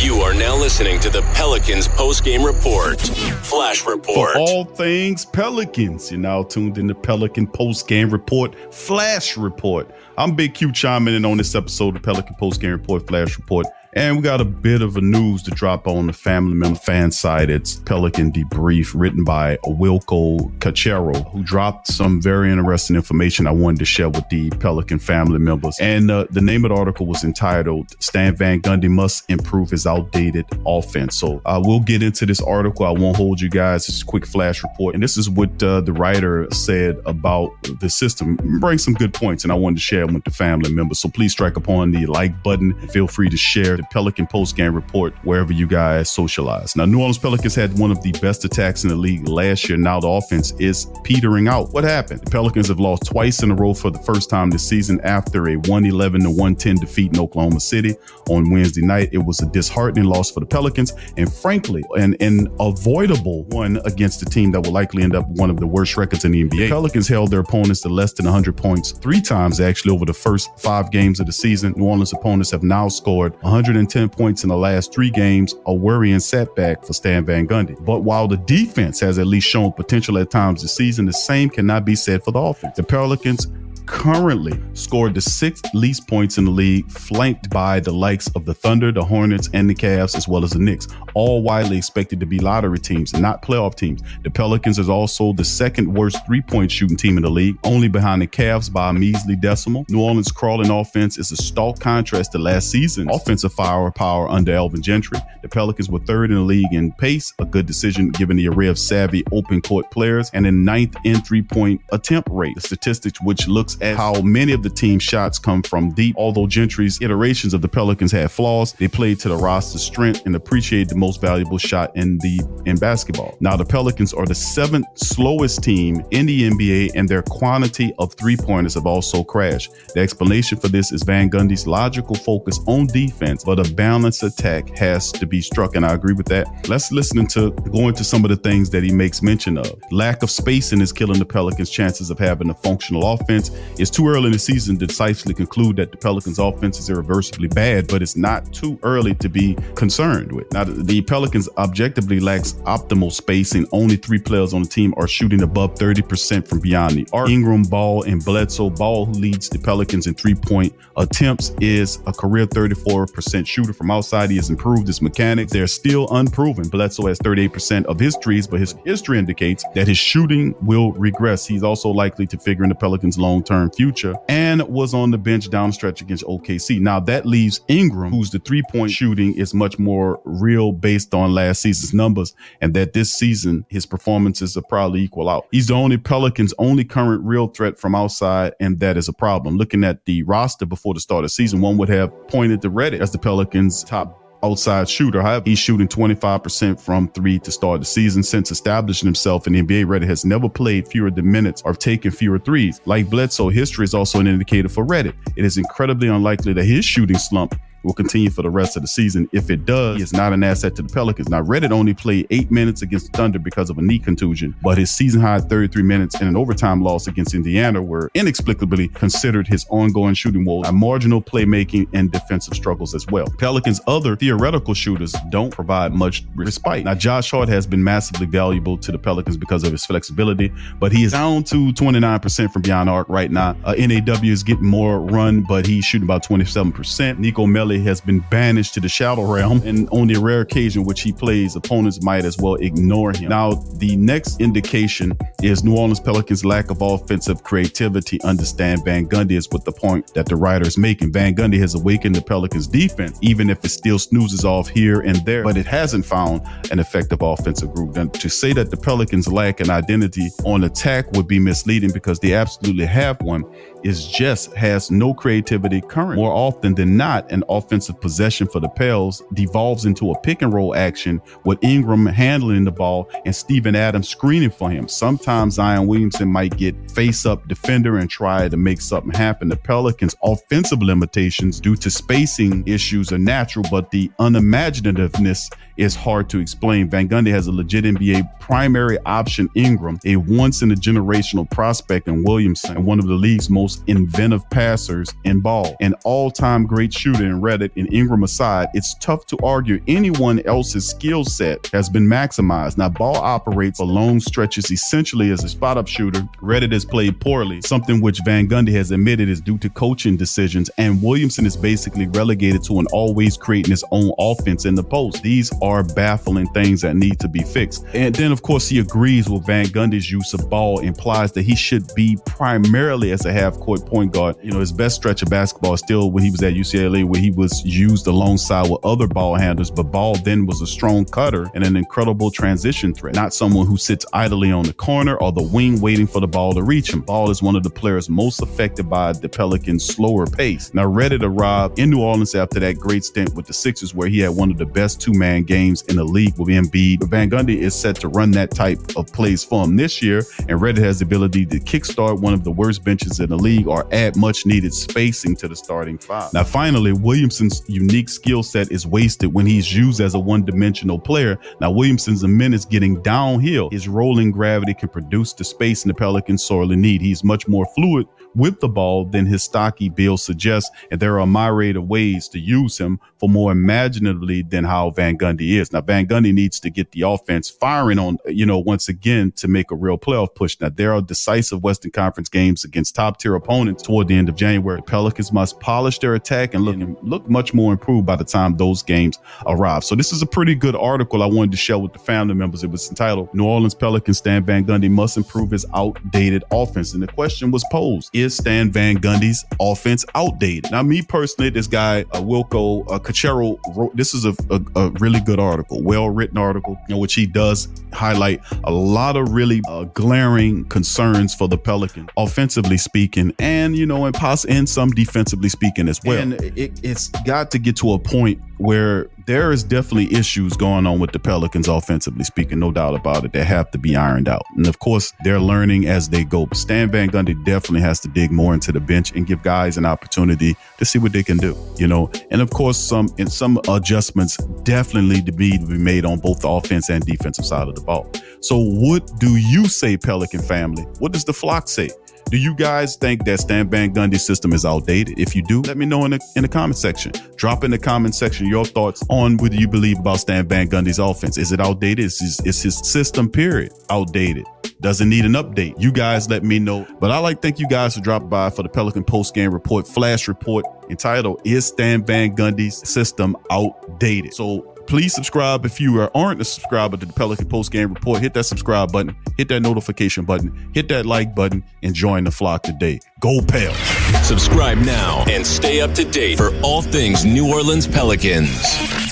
You are now listening to the Pelicans post-game report. Flash report. For all things Pelicans, you're now tuned in to Pelican post-game report, Flash report. I'm Big Q chiming in on this episode of Pelican post-game report, Flash report. And we got a bit of a news to drop on the family member fan site. It's Pelican Debrief, written by Wilco Cachero, who dropped some very interesting information I wanted to share with the Pelican family members. And the name of the article was entitled, Stan Van Gundy Must Improve His Outdated Offense. So we'll get into this article. I won't hold you guys. It's a quick flash report. And this is what the writer said about the system. Bring some good points, and I wanted to share them with the family members. So please strike upon the like button and feel free to share the Pelican post-game report wherever you guys socialize. Now, New Orleans Pelicans had one of the best attacks in the league last year. Now the offense is petering out. What happened? The Pelicans have lost twice in a row for the first time this season after a 111-110 defeat in Oklahoma City on Wednesday night. It was a disheartening loss for the Pelicans, and frankly, an avoidable one against a team that will likely end up one of the worst records in the NBA. The Pelicans held their opponents to less than 100 points 3 times actually over the first 5 games of the season. New Orleans opponents have now scored 110 points in the last 3 games, a worrying setback for Stan Van Gundy. But while the defense has at least shown potential at times this season, the same cannot be said for the offense. The Pelicans currently scored the 6th least points in the league, flanked by the likes of the Thunder, the Hornets, and the Cavs, as well as the Knicks, all widely expected to be lottery teams, not playoff teams. The Pelicans is also the 2nd worst 3-point shooting team in the league, only behind the Cavs by a measly decimal. New Orleans' crawling offense is a stark contrast to last season's offensive firepower under Alvin Gentry. The Pelicans were 3rd in the league in pace, a good decision given the array of savvy open court players, and in 9th in 3-point attempt rate, the statistics which looks at how many of the team's shots come from deep. Although Gentry's iterations of the Pelicans had flaws, they played to the roster's strength and appreciated the most valuable shot in basketball. Now the Pelicans are the 7th slowest team in the NBA, and their quantity of 3-pointers have also crashed. The explanation for this is Van Gundy's logical focus on defense, but a balanced attack has to be struck, and I agree with that. Let's listen to go into some of the things that he makes mention of. Lack of spacing is killing the Pelicans' chances of having a functional offense. It's too early in the season to decisively conclude that the Pelicans' offense is irreversibly bad, but it's not too early to be concerned with. Now, the Pelicans objectively lacks optimal spacing. Only 3 players on the team are shooting above 30% from beyond the arc. Ingram, Ball, and Bledsoe. Ball, who leads the Pelicans in 3-point attempts, is a career 34% shooter from outside. He has improved his mechanics. They're still unproven. Bledsoe has 38% of his threes, but his history indicates that his shooting will regress. He's also likely to figure in the Pelicans' long-term future, and was on the bench down the stretch against OKC. Now that leaves Ingram, who's the 3-point shooting is much more real based on last season's numbers, and that this season his performances are probably equal out. He's the only Pelicans' only current real threat from outside, and that is a problem. Looking at the roster before the start of the season, one would have pointed to Reddit as the Pelicans' top outside shooter. However, he's shooting 25% from 3 to start the season. Since establishing himself in the NBA, Reddit has never played fewer than minutes or taken fewer threes. Like Bledsoe, history is also an indicator for Reddit. It is incredibly unlikely that his shooting slump will continue for the rest of the season. If it does, he is not an asset to the Pelicans. Now, Reddit only played 8 minutes against the Thunder because of a knee contusion, but his season-high 33 minutes and an overtime loss against Indiana were inexplicably considered his ongoing shooting woes, marginal playmaking, and defensive struggles as well. Pelicans' other theoretical shooters don't provide much respite. Now, Josh Hart has been massively valuable to the Pelicans because of his flexibility, but he is down to 29% from beyond arc right now. NAW is getting more run, but he's shooting about 27%. Nico Melli has been banished to the shadow realm, and on the rare occasion which he plays, opponents might as well ignore him. Now, the next indication is New Orleans Pelicans' lack of offensive creativity under Stan Van Gundy is what the point that the writer is making. Van Gundy has awakened the Pelicans' defense, even if it still snoozes off here and there, but it hasn't found an effective offensive group. And to say that the Pelicans lack an identity on attack would be misleading, because they absolutely have one. Is just has no creativity current. More often than not, an offensive possession for the Pels devolves into a pick and roll action with Ingram handling the ball and Steven Adams screening for him. Sometimes Zion Williamson might get face up defender and try to make something happen. The Pelicans' offensive limitations due to spacing issues are natural, but the unimaginativeness is hard to explain. Van Gundy has a legit NBA primary option, Ingram, a once in a generational prospect in Williamson, and one of the league's most most inventive passers in ball, an all-time great shooter in Reddit and Ingram aside, it's tough to argue anyone else's skill set has been maximized. Now, Ball operates for long stretches essentially as a spot-up shooter. Reddit has played poorly, something which Van Gundy has admitted is due to coaching decisions, and Williamson is basically relegated to an always creating his own offense in the post. These are baffling things that need to be fixed. And then, of course, he agrees with Van Gundy's use of Ball implies that he should be primarily as a half-court point guard. You know, his best stretch of basketball is still when he was at UCLA, where he was used alongside with other ball handlers, but Ball then was a strong cutter and an incredible transition threat, not someone who sits idly on the corner or the wing waiting for the ball to reach him. Ball is one of the players most affected by the Pelicans' slower pace. Now, Reddit arrived in New Orleans after that great stint with the Sixers, where he had one of the best two-man games in the league with Embiid. But Van Gundy is set to run that type of plays for him this year, and Reddit has the ability to kickstart one of the worst benches in the league or add much-needed spacing to the starting five. Now, finally, Williamson's unique skill set is wasted when he's used as a one-dimensional player. Now, Williamson's a menace getting downhill. His rolling gravity can produce the spacing the Pelicans sorely need. He's much more fluid with the ball than his stocky build suggests, and there are a myriad of ways to use him for more imaginatively than how Van Gundy is. Now, Van Gundy needs to get the offense firing on, once again to make a real playoff push. Now, there are decisive Western Conference games against top-tier opponents toward the end of January. The Pelicans must polish their attack and look much more improved by the time those games arrive. So this is a pretty good article I wanted to share with the family members. It was entitled, New Orleans Pelicans Stan Van Gundy Must Improve His Outdated Offense. And the question was posed, is Stan Van Gundy's offense outdated? Now, me personally, this guy, Wilco Cachero, wrote, this is a really good article, well-written article, in which he does highlight a lot of really glaring concerns for the Pelicans, offensively speaking, and, and some defensively speaking as well. And it's got to get to a point where there is definitely issues going on with the Pelicans offensively speaking, no doubt about it, that have to be ironed out. And of course, they're learning as they go. But Stan Van Gundy definitely has to dig more into the bench and give guys an opportunity to see what they can do, And of course, some adjustments definitely need to be made on both the offense and defensive side of the ball. So what do you say, Pelican family? What does the flock say? Do you guys think that Stan Van Gundy's system is outdated? If you do, let me know in the comment section. Drop in the comment section your thoughts on whether you believe about Stan Van Gundy's offense. Is it outdated? Is his system, period, outdated? Does it need an update? You guys let me know. But I'd like to thank you guys for dropping by for the Pelican post-game report, flash report, entitled, Is Stan Van Gundy's System Outdated? So please subscribe if you aren't a subscriber to the Pelican post-game report. Hit that subscribe button, hit that notification button, hit that like button, and join the flock today. Go Pels! Subscribe now and stay up to date for all things New Orleans Pelicans.